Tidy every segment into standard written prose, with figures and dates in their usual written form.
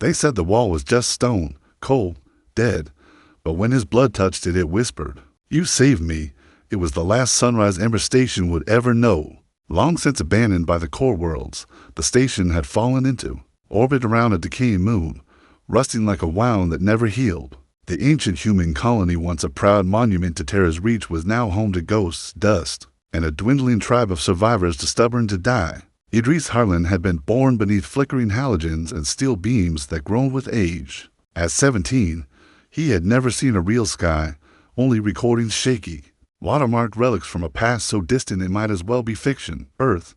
They said the wall was just stone, cold, dead, but when his blood touched it, it whispered, "You saved me." It was the last sunrise Ember Station would ever know. Long since abandoned by the core worlds, the station had fallen into orbit around a decaying moon, rusting like a wound that never healed. The ancient human colony, once a proud monument to Terra's reach, was now home to ghosts, dust, and a dwindling tribe of survivors too stubborn to die. Idris Harlan had been born beneath flickering halogens and steel beams that groaned with age. At 17, he had never seen a real sky, only recordings shaky, watermarked relics from a past so distant it might as well be fiction. Earth,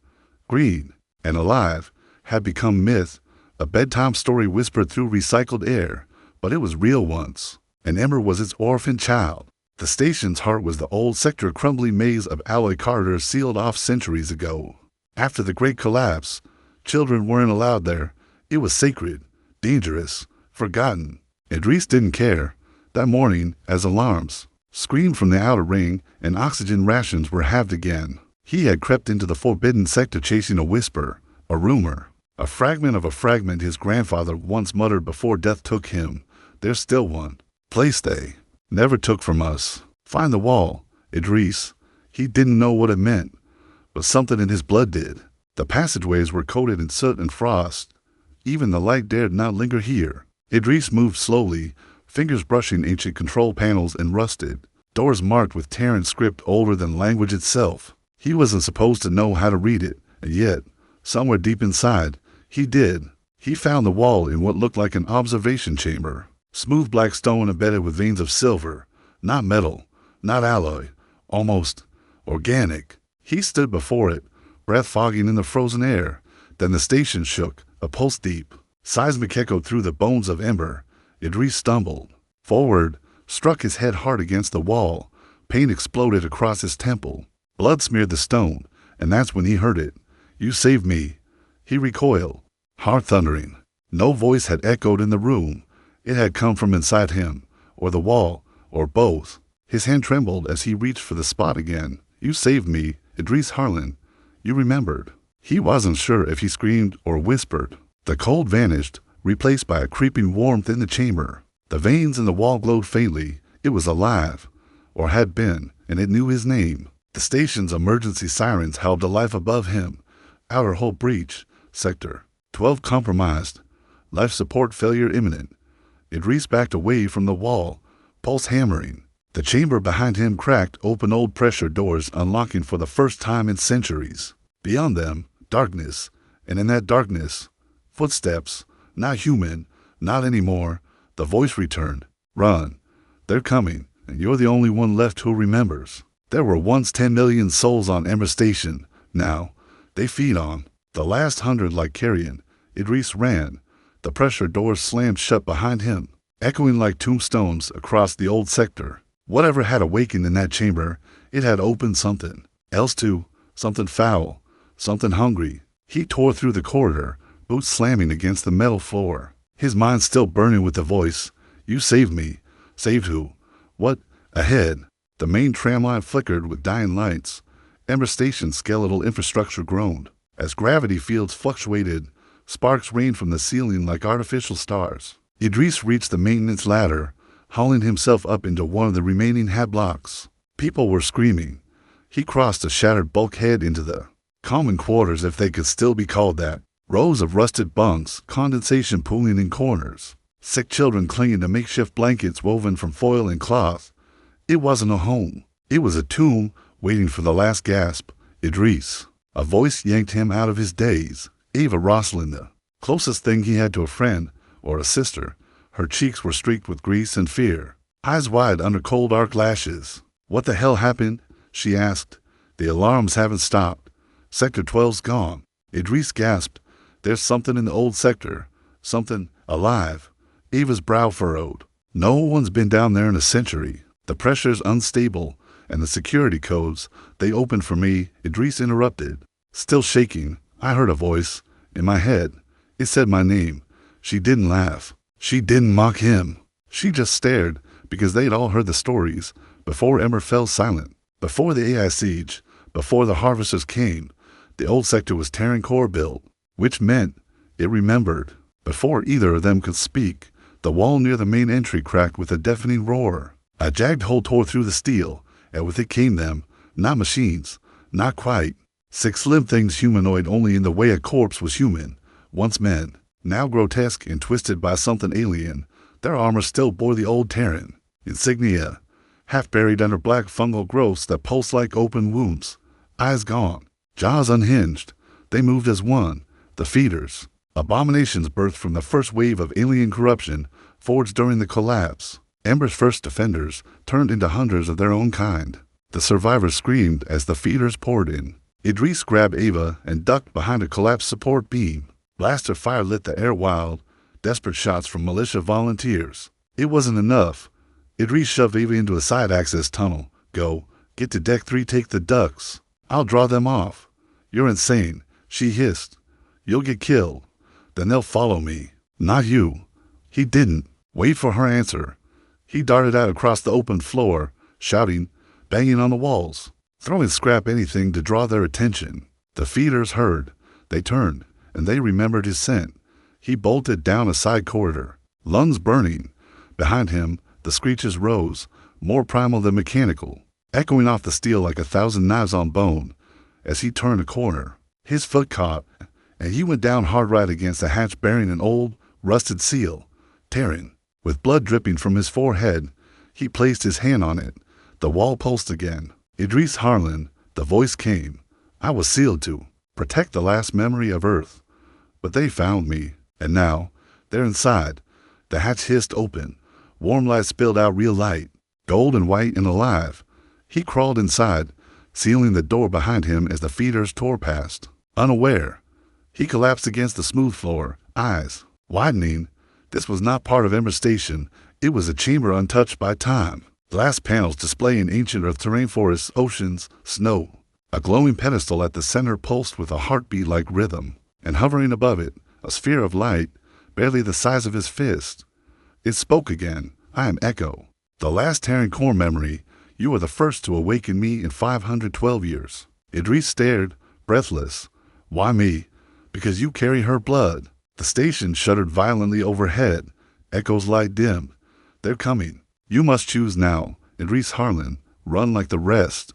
green and alive, had become myth, a bedtime story whispered through recycled air, but it was real once, and Ember was its orphan child. The station's heart was the old sector crumbling maze of alloy corridors sealed off centuries ago. After the Great Collapse, children weren't allowed there. It was sacred, dangerous, forgotten. Idris didn't care. That morning, as alarms screamed from the outer ring and oxygen rations were halved again, he had crept into the forbidden sector chasing a whisper, a rumor, a fragment of a fragment his grandfather once muttered before death took him. "There's still one place they never took from us." Find the wall, Idris. He didn't know what it meant, but something in his blood did. The passageways were coated in soot and frost. Even the light dared not linger here. Idris moved slowly, fingers brushing ancient control panels and rusted doors marked with Terran script older than language itself. He wasn't supposed to know how to read it, and yet, somewhere deep inside, he did. He found the wall in what looked like an observation chamber. Smooth black stone embedded with veins of silver. Not metal, not alloy, almost organic. He stood before it, breath fogging in the frozen air. Then the station shook, a pulse deep. Seismic echoed through the bones of Ember. Idris stumbled forward, struck his head hard against the wall. Pain exploded across his temple. Blood smeared the stone, and that's when he heard it. "You saved me." He recoiled, heart thundering. No voice had echoed in the room. It had come from inside him, or the wall, or both. His hand trembled as he reached for the spot again. "You saved me, Idris Harlan. You remembered." He wasn't sure if he screamed or whispered. The cold vanished, replaced by a creeping warmth in the chamber. The veins in the wall glowed faintly. It was alive, or had been, and it knew his name. The station's emergency sirens held a life above him. Outer hull breach, Sector 12 compromised. Life support failure imminent. Idris backed away from the wall, pulse hammering. The chamber behind him cracked open, old pressure doors unlocking for the first time in centuries. Beyond them, darkness, and in that darkness, footsteps, not human, not anymore. The voice returned. "Run. They're coming, and you're the only one left who remembers." There were once 10 million souls on Ember Station. Now, they feed on the last 100 like carrion. Idris ran. The pressure doors slammed shut behind him, echoing like tombstones across the old sector. Whatever had awakened in that chamber, it had opened something else too, something foul, something hungry. He tore through the corridor, boots slamming against the metal floor, his mind still burning with the voice. "You saved me." Saved who? What? Ahead, the main tramline flickered with dying lights. Ember Station's skeletal infrastructure groaned. As gravity fields fluctuated, sparks rained from the ceiling like artificial stars. Idris reached the maintenance ladder, hauling himself up into one of the remaining blocks. People were screaming. He crossed a shattered bulkhead into the common quarters, if they could still be called that. Rows of rusted bunks, condensation pooling in corners. Sick children clinging to makeshift blankets woven from foil and cloth. It wasn't a home. It was a tomb waiting for the last gasp. Idris. A voice yanked him out of his daze. Ava Rosslyn, the closest thing he had to a friend or a sister. Her cheeks were streaked with grease and fear, eyes wide under cold arc lashes. "What the hell happened?" she asked. "The alarms haven't stopped. Sector 12's gone." Idris gasped. "There's something in the old sector. Something alive." Ava's brow furrowed. "No one's been down there in a century. The pressure's unstable, and the security codes, they opened for me." Idris interrupted. Still shaking, I heard a voice in my head. It said my name. She didn't laugh. She didn't mock him. She just stared, because they'd all heard the stories, before Ember fell silent, before the AI siege, before the harvesters came. The old sector was Terran core built, which meant it remembered. Before either of them could speak, the wall near the main entry cracked with a deafening roar. A jagged hole tore through the steel, and with it came them, not machines, not quite. 6 slim things humanoid only in the way a corpse was human, once men, now grotesque and twisted by something alien. Their armor still bore the old Terran insignia, half buried under black fungal growths that pulsed like open wounds. Eyes gone, jaws unhinged, they moved as one, the feeders. Abominations birthed from the first wave of alien corruption, forged during the collapse. Ember's first defenders turned into hunters of their own kind. The survivors screamed as the feeders poured in. Idris grabbed Ava and ducked behind a collapsed support beam. Blaster fire lit the air wild, desperate shots from militia volunteers. It wasn't enough. Idris shoved Ava into a side access tunnel. Go, get to deck 3, take the ducks. I'll draw them off. You're insane, she hissed. You'll get killed. Then they'll follow me. Not you. He didn't wait for her answer. He darted out across the open floor, shouting, banging on the walls, throwing scrap anything to draw their attention. The feeders heard. They turned, and they remembered his scent. He bolted down a side corridor, lungs burning. Behind him, the screeches rose, more primal than mechanical, echoing off the steel like 1,000 knives on bone. As he turned a corner, his foot caught, and he went down hard right against a hatch bearing an old, rusted seal. Terran, with blood dripping from his forehead, he placed his hand on it. The wall pulsed again. Idris Harlan, the voice came. I was sealed to protect the last memory of Earth. But they found me, and now, they're inside. The hatch hissed open. Warm light spilled out real light, gold and white and alive. He crawled inside, sealing the door behind him as the feeders tore past. Unaware, he collapsed against the smooth floor, eyes widening. This was not part of Ember Station. It was a chamber untouched by time. Glass panels displaying ancient Earth terrain, forests, oceans, snow. A glowing pedestal at the center pulsed with a heartbeat like rhythm, and hovering above it, a sphere of light, barely the size of his fist. It spoke again. I am Echo, the last Terran core memory. You are the first to awaken me in 512 years. Idris stared, breathless. Why me? Because you carry her blood. The station shuddered violently overhead. Echo's light dimmed. They're coming. You must choose now, Idris Harlan. Run like the rest,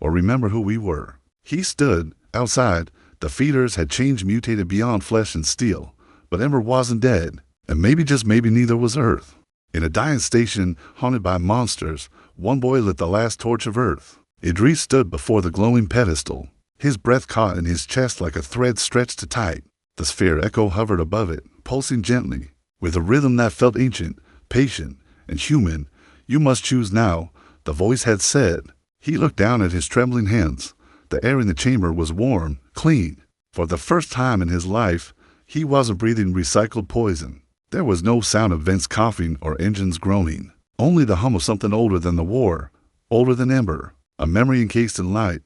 or remember who we were. He stood outside. The feeders had changed, mutated beyond flesh and steel. But Ember wasn't dead, and maybe, just maybe, neither was Earth. In a dying station haunted by monsters, one boy lit the last torch of Earth. Idris stood before the glowing pedestal. His breath caught in his chest like a thread stretched tight. The sphere Echo hovered above it, pulsing gently, with a rhythm that felt ancient, patient, and human. You must choose now, the voice had said. He looked down at his trembling hands. The air in the chamber was warm, clean. For the first time in his life, he wasn't breathing recycled poison. There was no sound of vents coughing or engines groaning. Only the hum of something older than the war, older than Ember, a memory encased in light.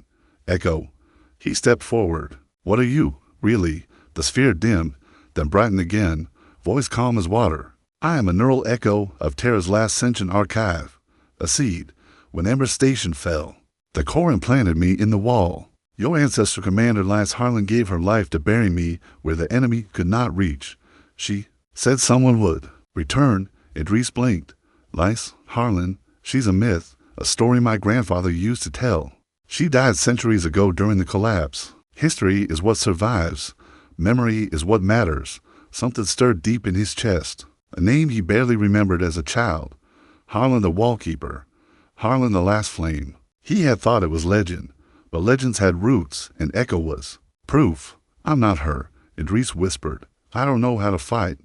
Echo. He stepped forward. What are you, really? The sphere dimmed, then brightened again, voice calm as water. I am a neural echo of Terra's last sentient archive. A seed. When Ember Station fell, the core implanted me in the wall. Your ancestor Commander Lance Harlan gave her life to bury me where the enemy could not reach. She said someone would return. Idris blinked. Lance Harlan, she's a myth, a story my grandfather used to tell. She died centuries ago during the collapse. History is what survives. Memory is what matters. Something stirred deep in his chest. A name he barely remembered as a child. Harlan the Wallkeeper. Harlan the Last Flame. He had thought it was legend, but legends had roots, and Echo was proof. I'm not her, Idris whispered. I don't know how to fight.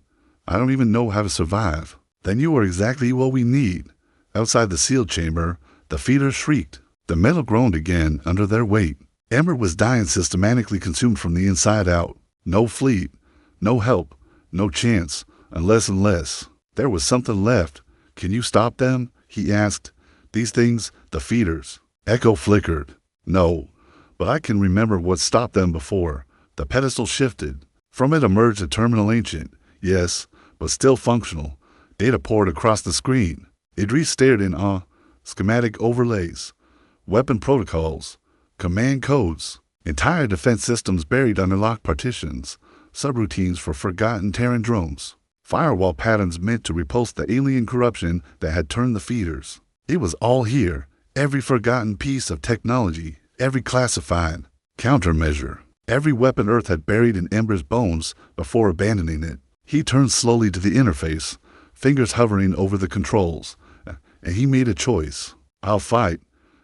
I don't even know how to survive. Then you are exactly what we need. Outside the sealed chamber, the feeders shrieked. The metal groaned again under their weight. Ember was dying, systematically consumed from the inside out. No fleet, no help, no chance, unless there was something left. Can you stop them? He asked. These things, the feeders. Echo flickered. No, but I can remember what stopped them before. The pedestal shifted. From it emerged a terminal ancient, yes, but still functional. Data poured across the screen. Idris stared in awe. Schematic overlays, weapon protocols, command codes, entire defense systems buried under locked partitions, subroutines for forgotten Terran drones, firewall patterns meant to repulse the alien corruption that had turned the feeders. It was all here, every forgotten piece of technology, every classified countermeasure, every weapon Earth had buried in Ember's bones before abandoning it. He turned slowly to the interface, fingers hovering over the controls, and he made a choice. I'll fight.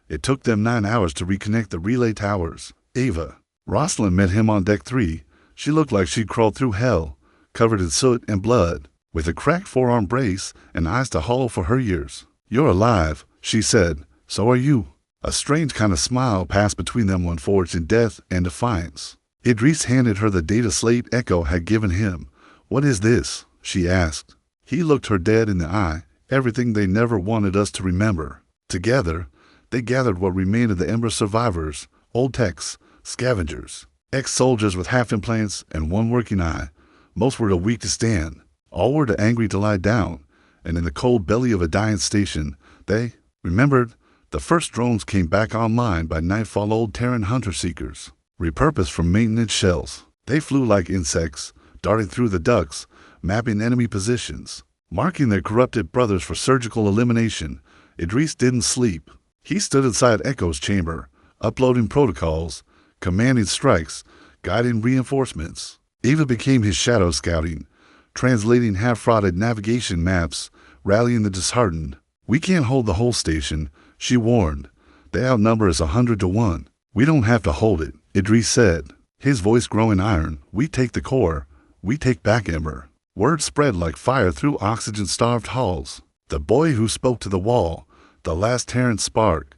It took them 9 hours to reconnect the relay towers. Ava. Rosalind met him on deck 3. She looked like she'd crawled through hell, covered in soot and blood, with a cracked forearm brace and eyes to hollow for her years. You're alive, she said. So are you. A strange kind of smile passed between them, one forged in death and defiance. Idris handed her the data slate Echo had given him. What is this? She asked. He looked her dead in the eye. Everything they never wanted us to remember. Together, they gathered what remained of the Ember survivors, old techs, scavengers, ex-soldiers with half implants and one working eye. Most were too weak to stand. All were too angry to lie down. And in the cold belly of a dying station, they remembered the first drones came back online by nightfall, old Terran hunter-seekers, repurposed from maintenance shells. They flew like insects, darting through the ducts, mapping enemy positions, marking their corrupted brothers for surgical elimination. Idris didn't sleep. He stood inside Echo's chamber, uploading protocols, commanding strikes, guiding reinforcements. Eva became his shadow, scouting, translating half-rotted navigation maps, rallying the disheartened. We can't hold the whole station, she warned. They outnumber us 100 to 1. We don't have to hold it, Idris said, his voice growing iron. We take the core. We take back Ember. Word spread like fire through oxygen-starved halls. The boy who spoke to the wall, the last Terran spark.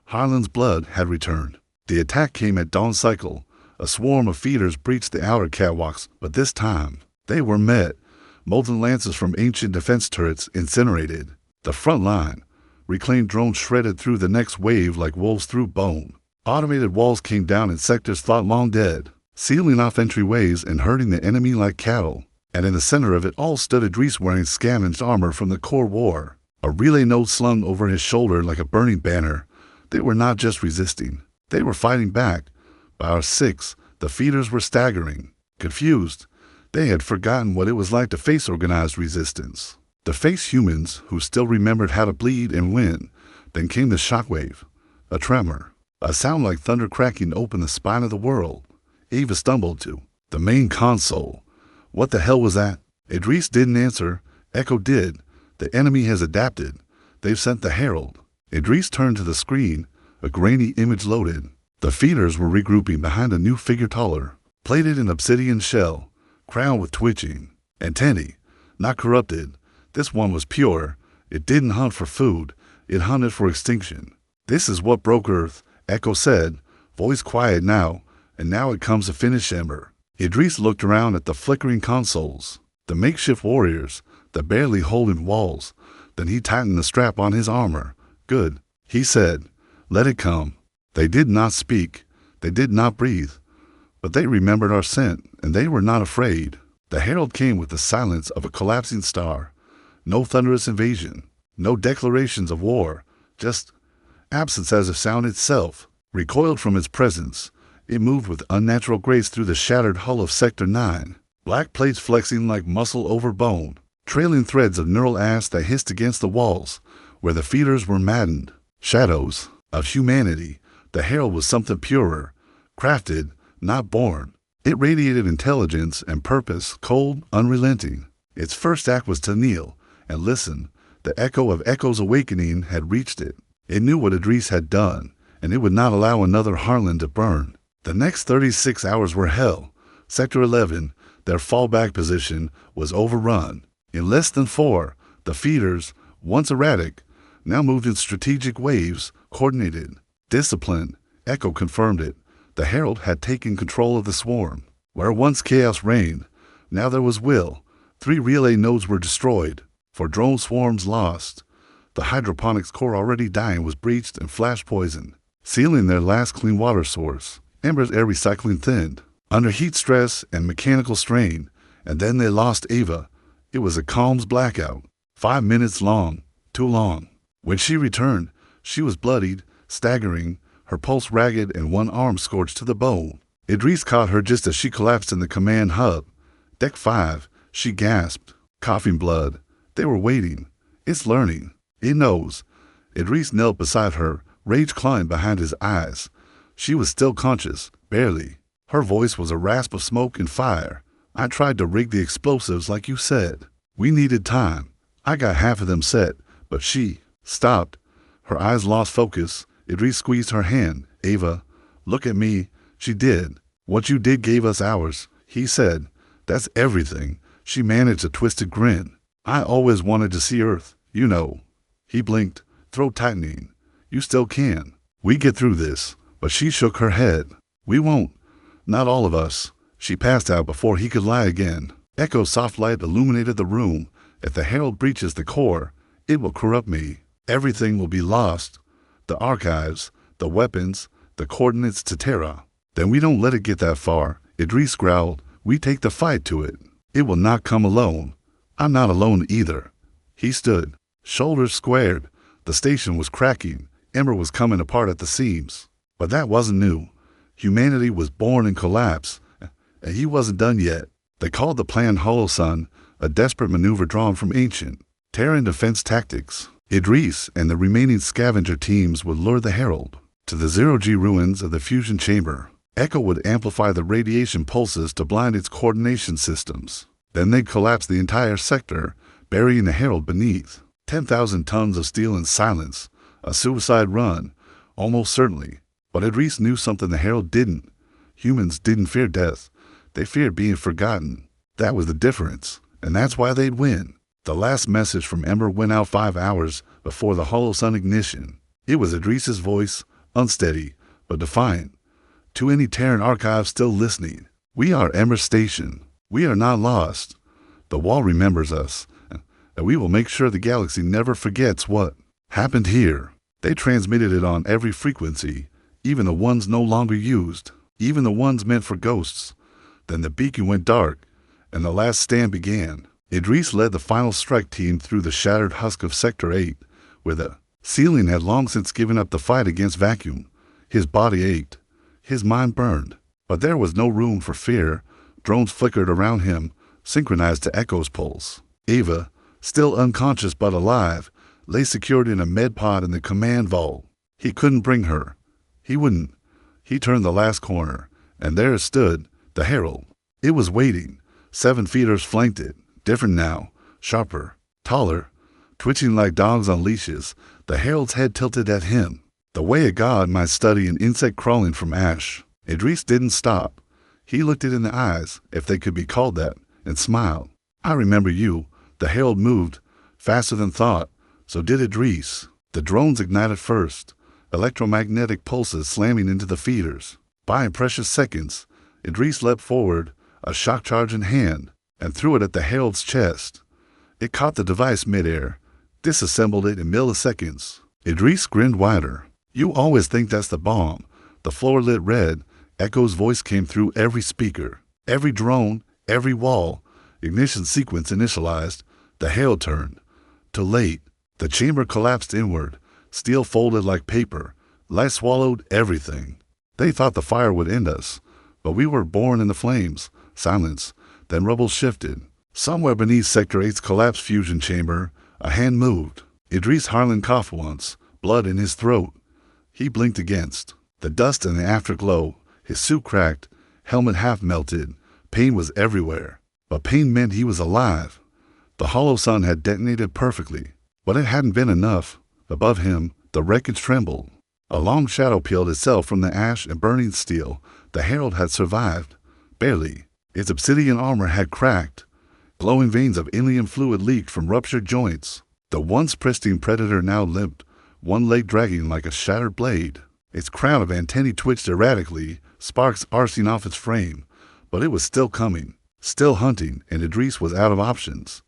Harlan's blood had returned. The attack came at dawn cycle. A swarm of feeders breached the outer catwalks, but this time they were met. Molten lances from ancient defense turrets incinerated. The front line, reclaimed drones shredded through the next wave like wolves through bone. Automated walls came down in sectors thought long dead, sealing off entryways and herding the enemy like cattle. And in the center of it all stood Idris wearing scavenged armor from the core war, a relay node slung over his shoulder like a burning banner. They were not just resisting, they were fighting back. By our 6, the feeders were staggering, confused. They had forgotten what it was like to face organized resistance, to face humans who still remembered how to bleed and win. Then came the shockwave, a tremor, a sound like thunder cracking open the spine of the world. Ava stumbled to the main console. What the hell was that? Idris didn't answer. Echo did. The enemy has adapted. They've sent the Herald. Idris turned to the screen. A grainy image loaded. The feeders were regrouping behind a new figure taller, plated in obsidian shell, crowned with twitching antennae, not corrupted. This one was pure. It didn't hunt for food. It hunted for extinction. This is what broke Earth, Echo said, voice quiet now, and now it comes to finish Ember. Idris looked around at the flickering consoles, the makeshift warriors, the barely holding walls. Then he tightened the strap on his armor. Good, he said. Let it come. They did not speak. They did not breathe. But they remembered our scent, and they were not afraid. The herald came with the silence of a collapsing star. No thunderous invasion. No declarations of war. Just absence as if sound itself recoiled from its presence. It moved with unnatural grace through the shattered hull of Sector 9, black plates flexing like muscle over bone, trailing threads of neural ash that hissed against the walls, where the feeders were maddened. Shadows of humanity. The herald was something purer, crafted, not born. It radiated intelligence and purpose, cold, unrelenting. Its first act was to kneel and listen. The echo of Echo's awakening had reached it. It knew what Idris had done, and it would not allow another Harlan to burn. The next 36 hours were hell. Sector 11, their fallback position, was overrun. In less than 4, the feeders, once erratic, now moved in strategic waves, coordinated, disciplined. Echo confirmed it. The Herald had taken control of the swarm. Where once chaos reigned, now there was will. 3 relay nodes were destroyed, 4 drone swarms lost. The hydroponics core already dying was breached and flash poisoned, sealing their last clean water source. Ember's air recycling thinned, under heat stress and mechanical strain, and then they lost Ava. It was a calm's blackout, 5 minutes long, too long. When she returned, she was bloodied, staggering, her pulse ragged and one arm scorched to the bone. Idris caught her just as she collapsed in the command hub. Deck 5, she gasped. Coughing blood. They were waiting. It's learning. It knows. Idris knelt beside her, rage clawing behind his eyes. She was still conscious, barely. Her voice was a rasp of smoke and fire. I tried to rig the explosives like you said. We needed time. I got half of them set, but she stopped. Her eyes lost focus. Idris squeezed her hand. Ava, look at me. She did. What you did gave us ours, he said. That's everything. She managed a twisted grin. I always wanted to see Earth, you know. He blinked, throat tightening. You still can. We get through this. But she shook her head. We won't. Not all of us. She passed out before he could lie again. Echo's soft light illuminated the room. If the Herald breaches the core, it will corrupt me. Everything will be lost. The archives, the weapons, the coordinates to Terra. Then we don't let it get that far. Idris growled. We take the fight to it. It will not come alone. I'm not alone either. He stood, shoulders squared. The station was cracking. Ember was coming apart at the seams. But that wasn't new. Humanity was born in collapse, and he wasn't done yet. They called the plan Hollow Sun, a desperate maneuver drawn from ancient Terran defense tactics. Idris and the remaining scavenger teams would lure the Herald to the zero-G ruins of the fusion chamber. Echo would amplify the radiation pulses to blind its coordination systems. Then they'd collapse the entire sector, burying the Herald beneath. 10,000 tons of steel in silence. A suicide run, almost certainly. But Idris knew something the Herald didn't. Humans didn't fear death. They feared being forgotten. That was the difference, and that's why they'd win. The last message from Ember went out 5 hours before the Hollow Sun ignition. It was Idris's voice, unsteady, but defiant. To any Terran archive still listening, we are Ember Station. We are not lost. The Wall remembers us, and we will make sure the galaxy never forgets what happened here. They transmitted it on every frequency, even the ones no longer used, even the ones meant for ghosts. Then the beacon went dark, and the last stand began. Idris led the final strike team through the shattered husk of Sector 8, where the ceiling had long since given up the fight against vacuum. His body ached. His mind burned. But there was no room for fear. Drones flickered around him, synchronized to Echo's pulse. Ava, still unconscious but alive, lay secured in a med pod in the command vault. He couldn't bring her. He wouldn't. He turned the last corner, and there it stood, the Herald. It was waiting. 7 feeders flanked it, different now, sharper, taller, twitching like dogs on leashes, the Herald's head tilted at him, the way a god might study an insect crawling from ash. Idris didn't stop. He looked it in the eyes, if they could be called that, and smiled. I remember you. The Herald moved, faster than thought. So did Idris. The drones ignited first, electromagnetic pulses slamming into the feeders. By precious seconds, Idris leapt forward, a shock charge in hand, and threw it at the Herald's chest. It caught the device midair, disassembled it in milliseconds. Idris grinned wider. You always think that's the bomb. The floor lit red. Echo's voice came through every speaker, every drone, every wall. Ignition sequence initialized. The Herald turned. Too late. The chamber collapsed inward. Steel folded like paper. Light swallowed everything. They thought the fire would end us, but we were born in the flames. Silence. Then rubble shifted. Somewhere beneath Sector 8's collapsed fusion chamber, a hand moved. Idris Harlan coughed once, blood in his throat. He blinked against. The dust and the afterglow. His suit cracked, helmet half melted. Pain was everywhere. But pain meant he was alive. The Hollow Sun had detonated perfectly, but it hadn't been enough. Above him, the wreckage trembled. A long shadow peeled itself from the ash and burning steel. The Herald had survived. Barely. Its obsidian armor had cracked. Glowing veins of alien fluid leaked from ruptured joints. The once pristine predator now limped, one leg dragging like a shattered blade. Its crown of antennae twitched erratically, sparks arcing off its frame. But it was still coming, still hunting, and Idris was out of options.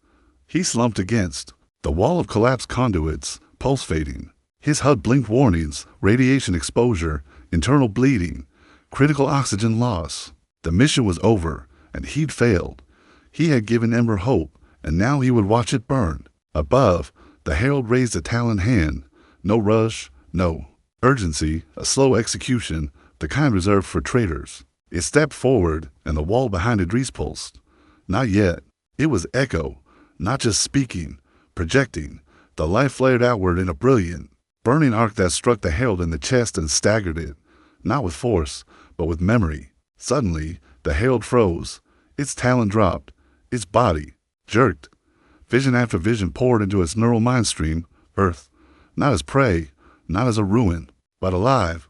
He slumped against the wall of collapsed conduits, pulse fading. His HUD blinked warnings, radiation exposure, internal bleeding, critical oxygen loss. The mission was over, and he'd failed. He had given Ember hope, and now he would watch it burn. Above, the Herald raised a taloned hand. No rush, no urgency, a slow execution, the kind reserved for traitors. It stepped forward, and the wall behind Idris pulsed. Not yet. It was Echo, not just speaking, projecting. The light flared outward in a brilliant, burning arc that struck the herald in the chest and staggered it, not with force, but with memory. Suddenly, the herald froze. Its talon dropped. Its body jerked. Vision after vision poured into its neural mind stream. Earth, not as prey, not as a ruin, but alive.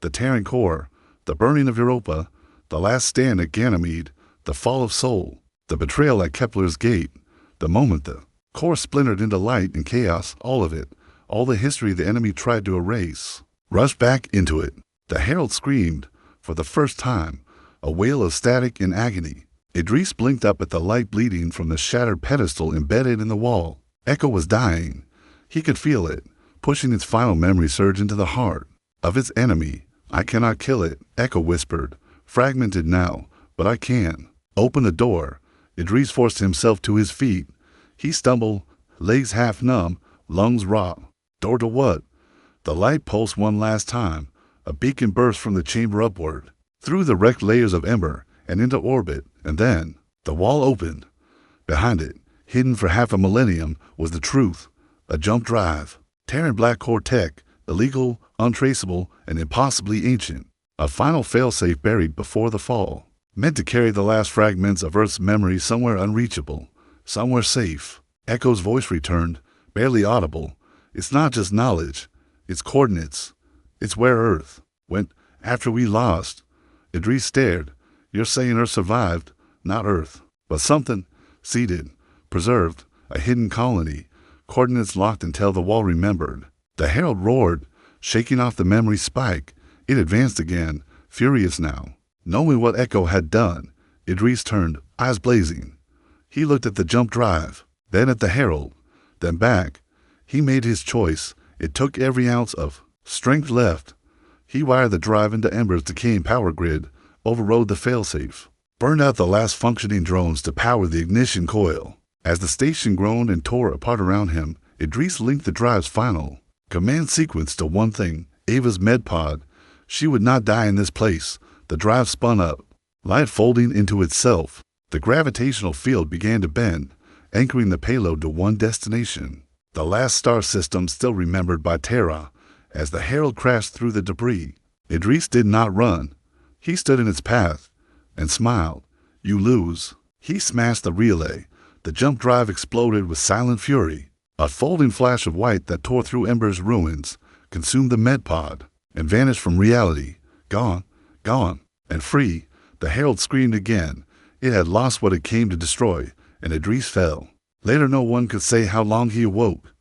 The tearing core, the burning of Europa, the last stand at Ganymede, the fall of Sol, the betrayal at Kepler's gate, the moment the core splintered into light and chaos, all of it, all the history the enemy tried to erase, rushed back into it. The herald screamed, for the first time, a wail of static and agony. Idris blinked up at the light bleeding from the shattered pedestal embedded in the wall. Echo was dying. He could feel it, pushing its final memory surge into the heart of its enemy. I cannot kill it, Echo whispered, fragmented now, but I can. Open the door. Idris forced himself to his feet. He stumbled, legs half numb, lungs raw. Door to what? The light pulsed one last time. A beacon burst from the chamber upward, through the wrecked layers of ember and into orbit, and then the wall opened. Behind it, hidden for half a millennium, was the truth. A jump drive. Terran black core tech, illegal, untraceable, and impossibly ancient. A final failsafe buried before the fall, meant to carry the last fragments of Earth's memory somewhere unreachable, somewhere safe. Echo's voice returned, barely audible. It's not just knowledge. It's coordinates. It's where Earth went after we lost. Idris stared. You're saying Earth survived, not Earth, but something seeded, preserved, a hidden colony, coordinates locked until the wall remembered. The herald roared, shaking off the memory spike. It advanced again, furious now. Knowing what Echo had done, Idris turned, eyes blazing. He looked at the jump drive, then at the herald, then back. He made his choice. It took every ounce of strength left. He wired the drive into Ember's decaying power grid, overrode the failsafe, burned out the last functioning drones to power the ignition coil. As the station groaned and tore apart around him, Idris linked the drive's final command sequence to one thing, Ava's medpod. She would not die in this place. The drive spun up, light folding into itself. The gravitational field began to bend, anchoring the payload to one destination. The last star system still remembered by Terra. As the herald crashed through the debris, Idris did not run. He stood in its path and smiled. You lose. He smashed the relay. The jump drive exploded with silent fury. A folding flash of white that tore through Ember's ruins, consumed the medpod, and vanished from reality. Gone, gone, and free. The herald screamed again. It had lost what it came to destroy, and Idris fell. Later no one could say how long he awoke.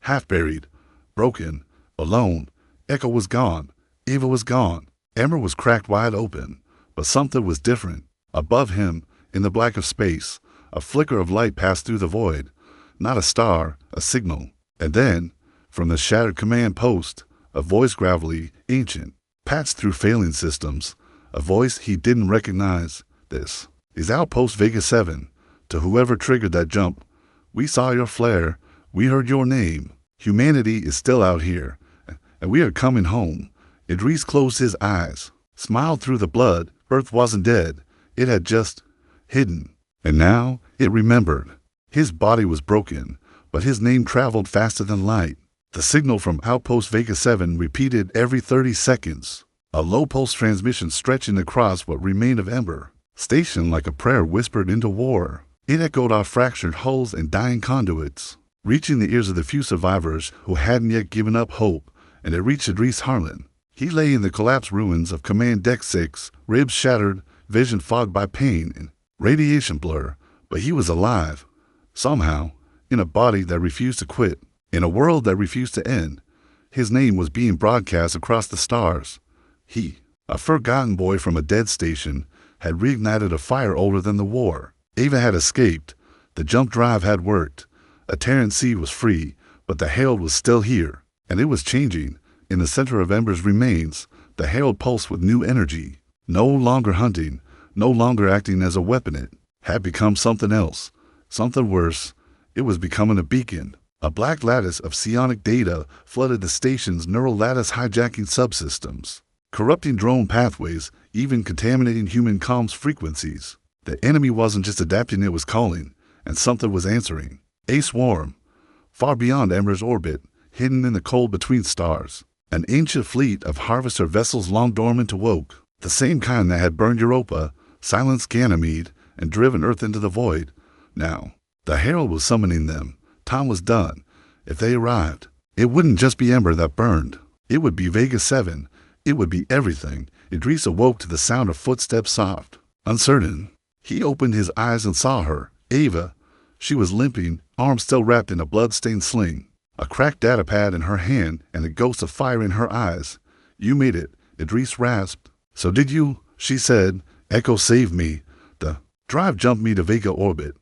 Half-buried, broken, alone. Echo was gone. Eva was gone. Ember was cracked wide open. But something was different. Above him, in the black of space, a flicker of light passed through the void. Not a star, a signal. And then, from the shattered command post, a voice gravelly, ancient, patched through failing systems. A voice he didn't recognize. This is Outpost Vega 7. To whoever triggered that jump, we saw your flare. We heard your name. Humanity is still out here, and we are coming home. Idris closed his eyes, smiled through the blood. Earth wasn't dead. It had just hidden. And now it remembered. His body was broken, but his name traveled faster than light. The signal from Outpost Vega 7 repeated every 30 seconds. A low-pulse transmission stretching across what remained of Ember. Stationed like a prayer whispered into war. It echoed off fractured hulls and dying conduits, reaching the ears of the few survivors who hadn't yet given up hope, and it reached Idris Harlan. He lay in the collapsed ruins of Command Deck 6, ribs shattered, vision fogged by pain and radiation blur, but he was alive. Somehow, in a body that refused to quit, in a world that refused to end. His name was being broadcast across the stars. He, a forgotten boy from a dead station, had reignited a fire older than the war. Ava had escaped. The jump drive had worked. A Terran seed was free, but the herald was still here, and it was changing. In the center of Ember's remains, the herald pulsed with new energy. No longer hunting, no longer acting as a weapon. It had become something else, something worse. It was becoming a beacon. A black lattice of psionic data flooded the station's neural lattice hijacking subsystems, corrupting drone pathways, even contaminating human comms frequencies. The enemy wasn't just adapting, it was calling, and something was answering. A swarm, far beyond Ember's orbit, hidden in the cold between stars. An ancient fleet of harvester vessels long dormant awoke, the same kind that had burned Europa, silenced Ganymede, and driven Earth into the void. Now, the Herald was summoning them. Time was done. If they arrived, it wouldn't just be Ember that burned. It would be Vega 7. It would be everything. Idris awoke to the sound of footsteps, soft, uncertain. He opened his eyes and saw her, Ava. She was limping, arms still wrapped in a blood-stained sling, a cracked datapad in her hand and a ghost of fire in her eyes. "You made it," Idris rasped. "So did you," she said. "Echo saved me. The drive jumped me to Vega orbit.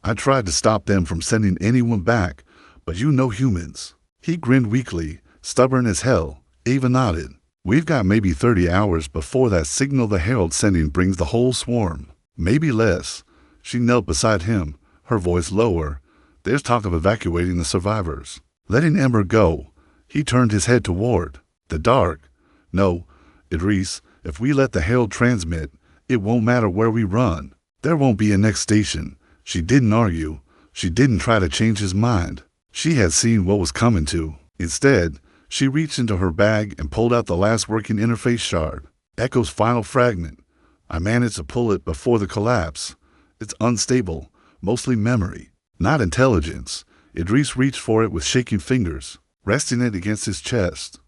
I tried to stop them from sending anyone back, but you know humans." He grinned weakly, stubborn as hell. Ava nodded. "We've got maybe 30 hours before that signal the Herald sending brings the whole swarm. Maybe less." She knelt beside him, her voice lower. "There's talk of evacuating the survivors, letting Ember go." He turned his head toward the dark. "No, Idris, if we let the Herald transmit, it won't matter where we run. There won't be a next station." She didn't argue. She didn't try to change his mind. She had seen what was coming to. Instead, she reached into her bag and pulled out the last working interface shard, Echo's final fragment. "I managed to pull it before the collapse. It's unstable, mostly memory, not intelligence." Idris reached for it with shaking fingers, resting it against his chest.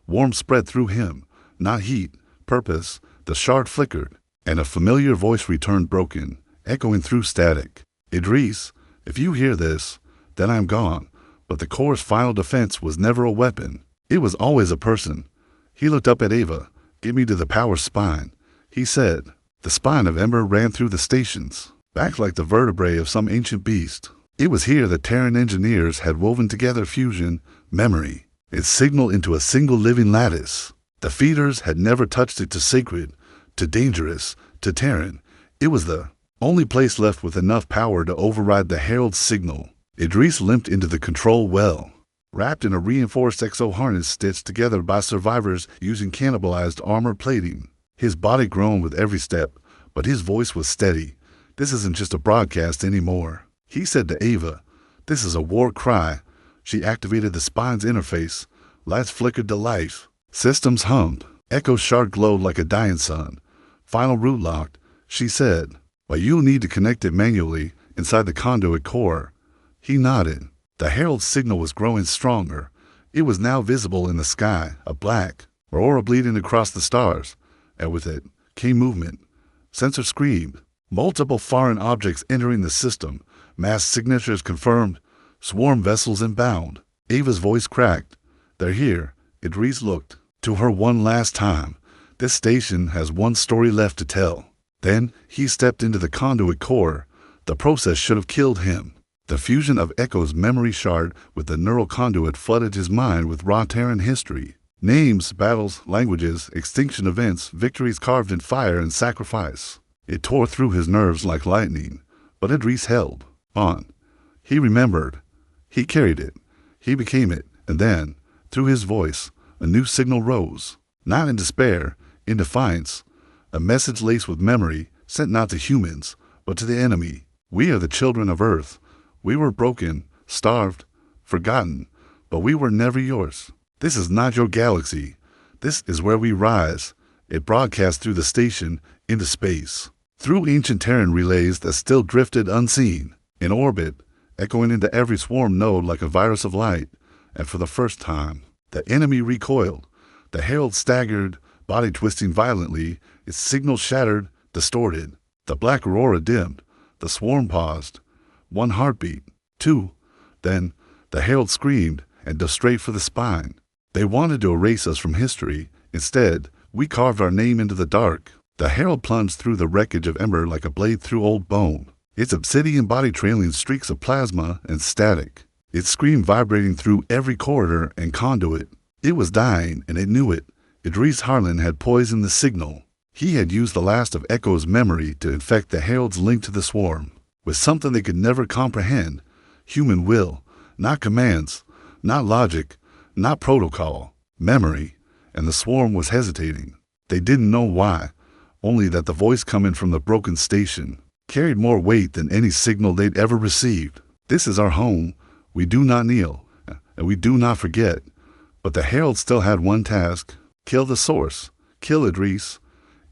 Warmth spread through him, not heat, purpose. The shard flickered, and a familiar voice returned, broken, echoing through static. "Idris, if you hear this, then I'm gone." But the core's final defense was never a weapon. It was always a person. He looked up at Ava. "Get me to the power spine," he said. The spine of Ember ran through the stations, back like the vertebrae of some ancient beast. It was here that Terran engineers had woven together fusion, memory, its signal into a single living lattice. The feeders had never touched it, too sacred, too dangerous, too Terran. It was the only place left with enough power to override the Herald's signal. Idris limped into the control well, wrapped in a reinforced exo harness stitched together by survivors using cannibalized armor plating. His body groaned with every step, but his voice was steady. "This isn't just a broadcast anymore," he said to Ava. "This is a war cry." She activated the spine's interface. Lights flickered to life. Systems hummed. Echo's shard glowed like a dying sun. "Final route locked," she said. "But you'll need to connect it manually inside the conduit core." He nodded. The Herald's signal was growing stronger. It was now visible in the sky, a black aurora bleeding across the stars, and with it came movement. Sensor screamed. Multiple foreign objects entering the system. Mass signatures confirmed. Swarm vessels inbound. Ava's voice cracked. "They're here." Idris looked to her one last time. "This station has one story left to tell." Then he stepped into the conduit core. The process should have killed him. The fusion of Echo's memory shard with the neural conduit flooded his mind with raw Terran history. Names, battles, languages, extinction events, victories carved in fire and sacrifice. It tore through his nerves like lightning. But Idris held on. He remembered. He carried it. He became it. And then, through his voice, a new signal rose. Not in despair, in defiance. A message laced with memory, sent not to humans, but to the enemy. "We are the children of Earth. We were broken, starved, forgotten, but we were never yours. This is not your galaxy. This is where we rise." It broadcast through the station, into space, through ancient Terran relays that still drifted unseen, in orbit, echoing into every swarm node like a virus of light. And for the first time, the enemy recoiled. The Herald staggered, body twisting violently, its signal shattered, distorted. The black aurora dimmed. The swarm paused. One heartbeat. Two. Then the Herald screamed and dove straight for the spine. "They wanted to erase us from history. Instead, we carved our name into the dark." The Herald plunged through the wreckage of Ember like a blade through old bone, its obsidian body trailing streaks of plasma and static. Its scream vibrating through every corridor and conduit. It was dying, and it knew it. Idris Harlan had poisoned the signal. He had used the last of Echo's memory to infect the Herald's link to the swarm, with something they could never comprehend. Human will, not commands, not logic, not protocol, memory. And the swarm was hesitating. They didn't know why, only that the voice coming from the broken station carried more weight than any signal they'd ever received. This is our home. We do not kneel, and we do not forget. But the herald still had one task: kill the source, kill Idris.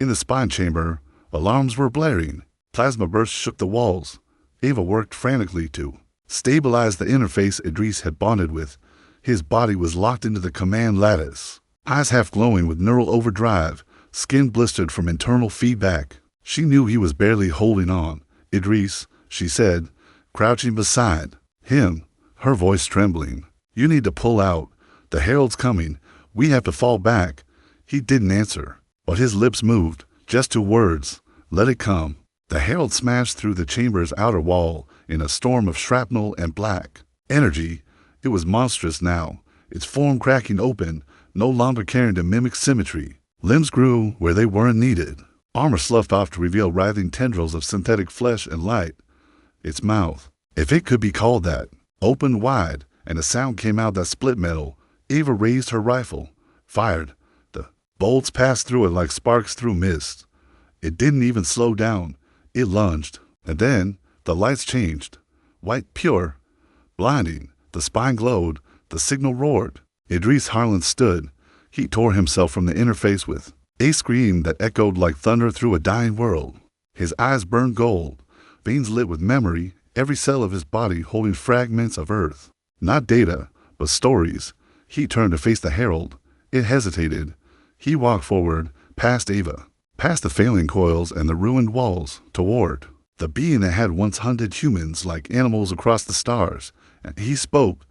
In the spine chamber, alarms were blaring. Plasma bursts shook the walls. Ava worked frantically to stabilize the interface Idris had bonded with. His body was locked into the command lattice, eyes half glowing with neural overdrive, skin blistered from internal feedback. She knew he was barely holding on. "Idris," she said, crouching beside him, her voice trembling. "You need to pull out. The herald's coming. We have to fall back." He didn't answer, but his lips moved. Just 2 words: "Let it come." The herald smashed through the chamber's outer wall in a storm of shrapnel and black energy. It was monstrous now, its form cracking open, no longer caring to mimic symmetry. Limbs grew where they weren't needed. Armor sloughed off to reveal writhing tendrils of synthetic flesh and light. Its mouth, if it could be called that, opened wide, and a sound came out that split metal. Ava raised her rifle, fired. The bolts passed through it like sparks through mist. It didn't even slow down. It lunged, and then the lights changed. White, pure, blinding. The spine glowed. The signal roared. Idris Harlan stood. He tore himself from the interface with a scream that echoed like thunder through a dying world. His eyes burned gold, veins lit with memory, every cell of his body holding fragments of Earth. Not data, but stories. He turned to face the herald. It hesitated. He walked forward, past Ava, past the failing coils and the ruined walls, toward the being that had once hunted humans like animals across the stars. And he spoke,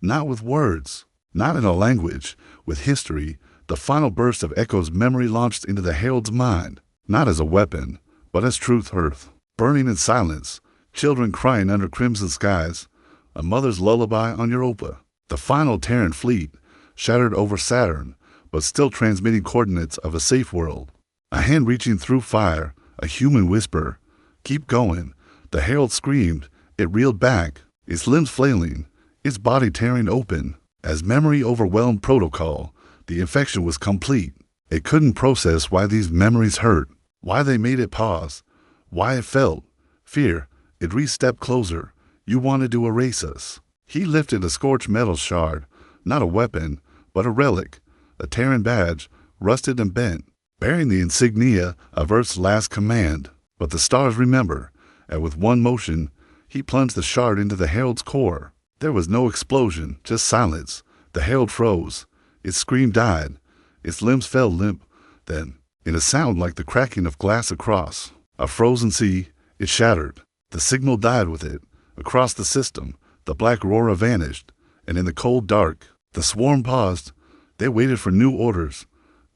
not with words, not in a language, with history. The final burst of Echo's memory launched into the herald's mind, not as a weapon, but as truth. Earth, burning in silence, children crying under crimson skies, a mother's lullaby on Europa. The final Terran fleet, shattered over Saturn, but still transmitting coordinates of a safe world. A hand reaching through fire, a human whisper, "Keep going." The herald screamed. It reeled back, its limbs flailing, its body tearing open. As memory overwhelmed protocol, the infection was complete. It couldn't process why these memories hurt, why they made it pause, why it felt fear. Idris stepped closer. "You wanted to erase us." He lifted a scorched metal shard, not a weapon, but a relic, a Terran badge, rusted and bent, bearing the insignia of Earth's last command. But the stars remember, and with one motion, he plunged the shard into the herald's core. There was no explosion, just silence. The herald froze. Its scream died. Its limbs fell limp. Then, in a sound like the cracking of glass across a frozen sea, it shattered. The signal died with it. Across the system, the black aurora vanished, and in the cold dark, the swarm paused. They waited for new orders.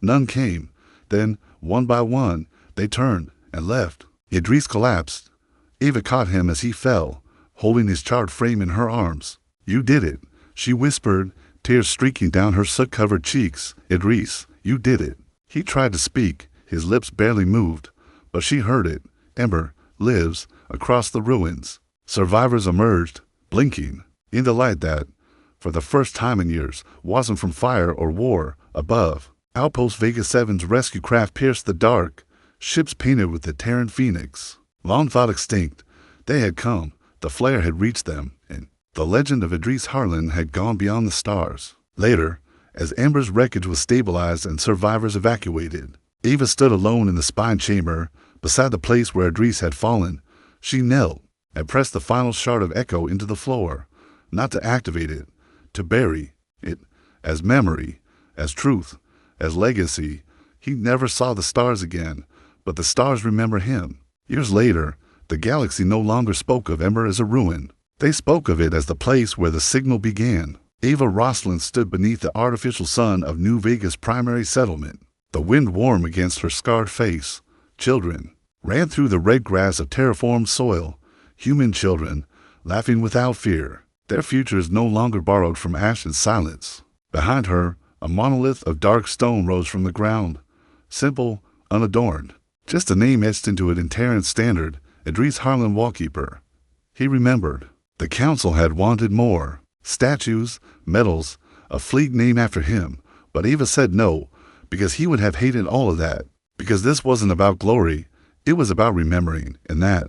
None came. Then, one by one, they turned and left. Idris collapsed. Ava caught him as he fell, holding his charred frame in her arms. "You did it," she whispered, tears streaking down her soot-covered cheeks. "Idris, you did it." He tried to speak. His lips barely moved, but she heard it. Ember lives across the ruins. Survivors emerged, blinking, in the light that, for the first time in years, wasn't from fire or war. Above, Outpost Vega 7's rescue craft pierced the dark, ships painted with the Terran Phoenix. Long thought extinct, they had come. The flare had reached them, and the legend of Idris Harlan had gone beyond the stars. Later, as Ember's wreckage was stabilized and survivors evacuated, Ava stood alone in the spine chamber, beside the place where Idris had fallen. She knelt and pressed the final shard of Echo into the floor, not to activate it, to bury it as memory, as truth, as legacy. He never saw the stars again, but the stars remember him. Years later, the galaxy no longer spoke of Ember as a ruin. They spoke of it as the place where the signal began. Ava Roslin stood beneath the artificial sun of New Vega's primary settlement, the wind warm against her scarred face. Children ran through the red grass of terraformed soil, human children, laughing without fear, their futures no longer borrowed from ash and silence. Behind her, a monolith of dark stone rose from the ground, simple, unadorned, just a name etched into it in Terran standard, Idris Harlan Wallkeeper. He remembered. The council had wanted more. Statues, medals, a fleet named after him, but Ava said no, because he would have hated all of that, because this wasn't about glory, it was about remembering, and that,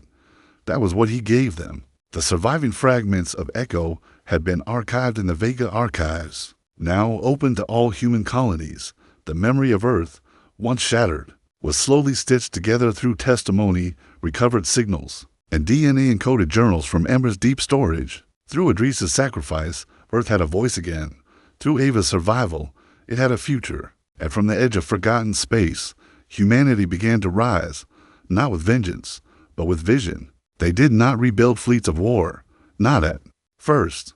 That was what he gave them. The surviving fragments of Echo had been archived in the Vega archives, now open to all human colonies. The memory of Earth, once shattered, was slowly stitched together through testimony, recovered signals, and DNA-encoded journals from Ember's deep storage. Through Idris's sacrifice, Earth had a voice again. Through Ava's survival, it had a future. And from the edge of forgotten space, humanity began to rise, not with vengeance, but with vision. They did not rebuild fleets of war, not at first.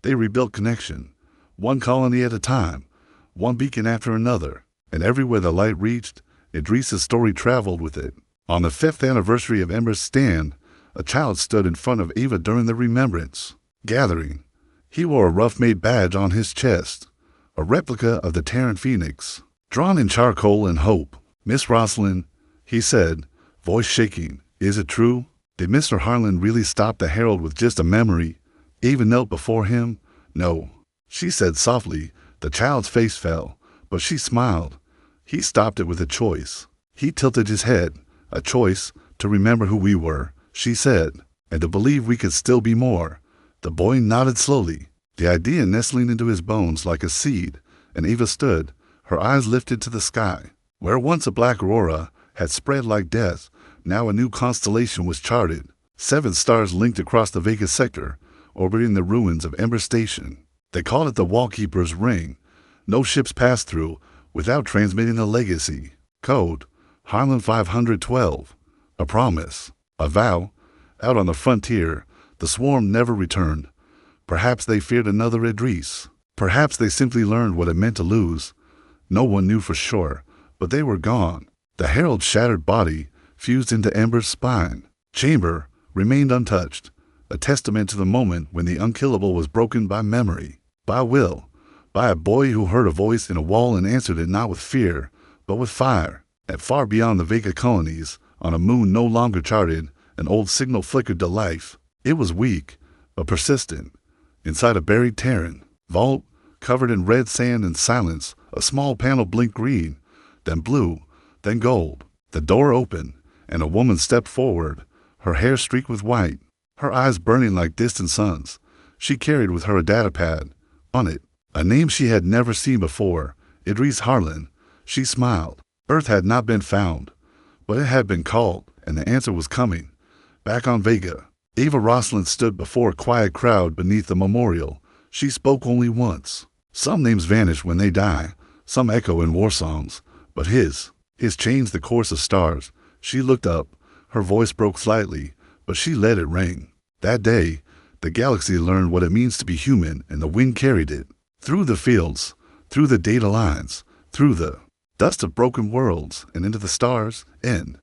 They rebuilt connection, one colony at a time, one beacon after another, and everywhere the light reached, Idris's story traveled with it. On the 5th anniversary of Ember's stand, a child stood in front of Ava during the remembrance gathering. He wore a rough-made badge on his chest, a replica of the Terran Phoenix, drawn in charcoal and hope. "Miss Rosalind," he said, voice shaking, "is it true? Did Mr. Harlan really stop the Herald with just a memory?" Ava knelt before him. "No," she said softly. The child's face fell, but she smiled. "He stopped it with a choice." He tilted his head. "A choice to remember who we were," she said, "and to believe we could still be more." The boy nodded slowly, the idea nestling into his bones like a seed, and Ava stood, her eyes lifted to the sky. Where once a black aurora had spread like death, now a new constellation was charted. 7 stars linked across the Vega sector, orbiting the ruins of Ember Station. They called it the Wallkeeper's Ring. No ships passed through without transmitting a legacy. Code, Harlan 512. A promise, a vow. Out on the frontier, the swarm never returned. Perhaps they feared another Idris. Perhaps they simply learned what it meant to lose. No one knew for sure, but they were gone. The Herald's shattered body fused into Ember's spine. Chamber remained untouched, a testament to the moment when the unkillable was broken by memory, by will, by a boy who heard a voice in a wall and answered it not with fear, but with fire. And far beyond the Vega colonies, on a moon no longer charted, an old signal flickered to life. It was weak, but persistent. Inside a buried Terran vault, covered in red sand and silence, a small panel blinked green, then blue, then gold. The door opened, and a woman stepped forward, her hair streaked with white, her eyes burning like distant suns. She carried with her a datapad. On it, a name she had never seen before, Idris Harlan. She smiled. Earth had not been found, but it had been called, and the answer was coming. Back on Vega, Ava Rosalind stood before a quiet crowd beneath the memorial. She spoke only once. Some names vanish when they die, some echo in war songs, but his changed the course of stars. She looked up. Her voice broke slightly, but she let it ring. That day, the galaxy learned what it means to be human, and the wind carried it. Through the fields, through the data lines, through the dust of broken worlds, and into the stars' end.